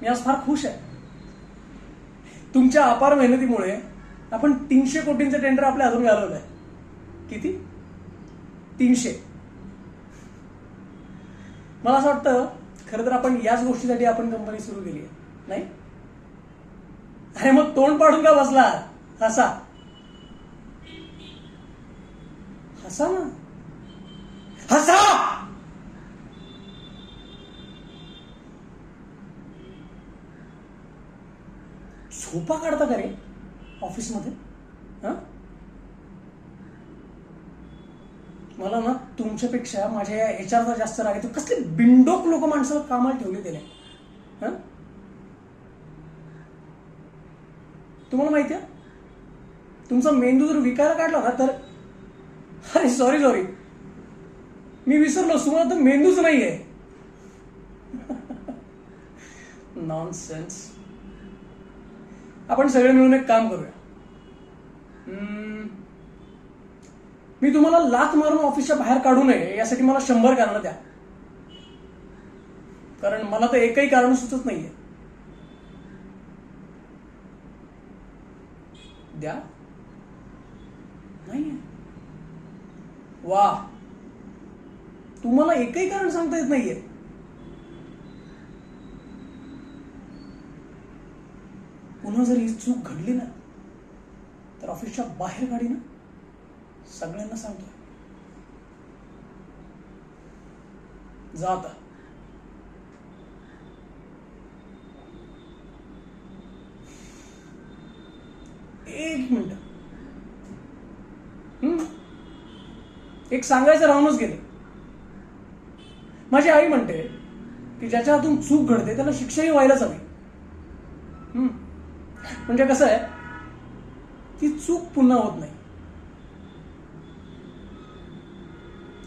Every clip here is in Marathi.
मी आज फार खुश आहे. तुमच्या अपार मेहनतीमुळे आपण 300 कोटींचं टेंडर आपल्या हातून घालवलंय. किती? 300. मला असं वाटतं खरं तर आपण याच गोष्टीसाठी आपण कंपनी सुरू केली आहे, नाही? अरे मग तोंड पाडून का बसला? हसा हसा ना, हसा. झोपा काढता का रे ऑफिसमध्ये? हा, मला ना तुमच्यापेक्षा माझ्या या एचआरचा जास्त राग येतो. कसले बिंडोक लोक माणसाला कामाला ठेवले त्याने. हा, तुम्हाला माहिती आहे तुमचा मेंदू जर विकायला काढला ना तर, अरे सॉरी मी विसरलो, तुम्हाला तर मेंदूच नाहीये. नॉनसेन्स. आपण सगळे मिळून एक काम करूया. मी तुम्हाला लाथ मारून ऑफिसच्या बाहेर काढू नये यासाठी मला 100 कारणं द्या, कारण मला तर एकही कारण सुचत नाहीये. द्या. नाहीये. वा, तुम्हाला एकही कारण सांगता येत नाहीये. पुन्हा जर ही चूक घडली ना तर ऑफिसच्या बाहेर काढी ना, सगळ्यांना सांगतोय. जा आता. एक मिनिट. एक सांगायचं राहूनच गेले. माझी आई म्हणते की ज्याच्या हातून चूक घडते त्याला शिक्षाही व्हायलाच हवी. म्हणजे कसं आहे, ती चूक पुन्हा होत नाही.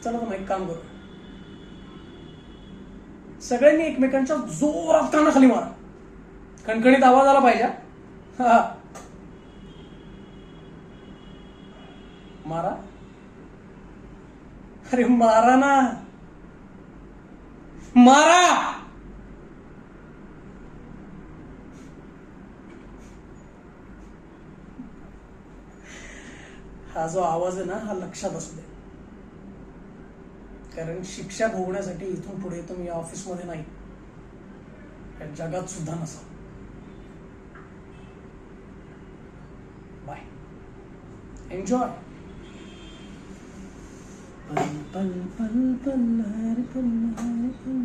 चला तर मग एक काम करू, सगळ्यांनी एकमेकांच्या जोरात कानाखाली मारा. खणखणीत आवाज आला पाहिजे. हा, मारा. अरे मारा ना, मारा. हा जो आवाज आहे ना, हा लक्षात असू दे, कारण शिक्षा भोगण्यासाठी इथून पुढे तुम्ही या ऑफिसमध्ये नाही, या जगात सुद्धा नसा. बाय. एन्जॉय. पल पल पल पल पल पल